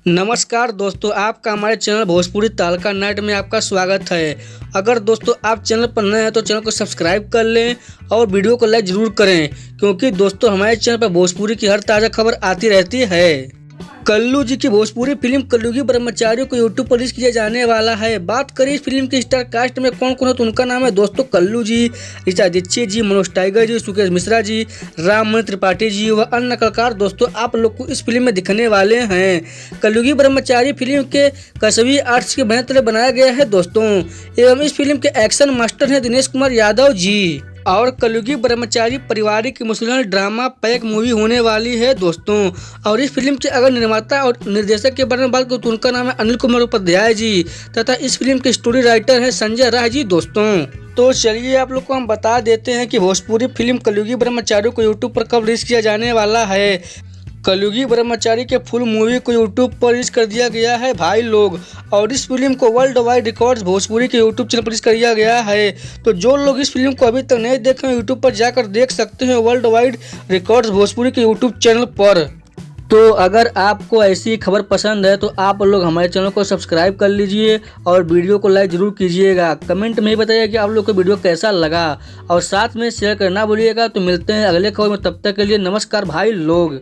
नमस्कार दोस्तों, आपका हमारे चैनल भोजपुरी तहलका नाइट में आपका स्वागत है। अगर दोस्तों आप चैनल पर नए हैं तो चैनल को सब्सक्राइब कर लें और वीडियो को लाइक ज़रूर करें, क्योंकि दोस्तों हमारे चैनल पर भोजपुरी की हर ताज़ा खबर आती रहती है। कल्लू जी की भोजपुरी फिल्म कलयुगी ब्रह्मचारी को यूट्यूब पर रिलीज किया जाने वाला है। बात करें इस फिल्म के स्टार कास्ट में कौन कौन है तो उनका नाम है दोस्तों कल्लू जी, ऋचा दीक्षित जी, मनोज टाइगर जी, सुकेश मिश्रा जी, राममणि त्रिपाठी जी व अन्य कलाकार दोस्तों आप लोग को इस फिल्म में दिखने वाले हैं। कलयुगी ब्रह्मचारी फिल्म के कसबी आर्ट्स के बैनर तले बनाया गया है दोस्तों, एवं इस फिल्म के एक्शन मास्टर हैं दिनेश कुमार यादव जी। और कलयुगी ब्रह्मचारी पारिवारिक इमोशनल ड्रामा पैक मूवी होने वाली है दोस्तों। और इस फिल्म के अगर निर्माता और निर्देशक के बारे में बात करूँ तो उनका नाम है अनिल कुमार उपाध्याय जी, तथा इस फिल्म के स्टोरी राइटर है संजय राय जी दोस्तों। तो चलिए आप लोग को हम बता देते हैं कि भोजपुरी फिल्म कलयुगी ब्रह्मचारी को यूट्यूब पर कब रिलीज किया जाने वाला है। कलयुगी ब्रह्मचारी के फुल मूवी को यूट्यूब पर रिलीज कर दिया गया है भाई लोग, और इस फिल्म को वर्ल्ड वाइड रिकॉर्ड्स भोजपुरी के यूट्यूब चैनल पर रिलीज कर दिया गया है। तो जो लोग इस फिल्म को अभी तक नहीं देखे हैं यूट्यूब पर जाकर देख सकते हैं वर्ल्ड वाइड रिकॉर्ड्स भोजपुरी के यूट्यूब चैनल पर। तो अगर आपको ऐसी खबर पसंद है तो आप लोग हमारे चैनल को सब्सक्राइब कर लीजिए और वीडियो को लाइक जरूर कीजिएगा। कमेंट में ही बताइए कि आप लोग को वीडियो कैसा लगा, और साथ में शेयर करना भूलिएगा। तो मिलते हैं अगले खबर में, तब तक के लिए नमस्कार भाई लोग।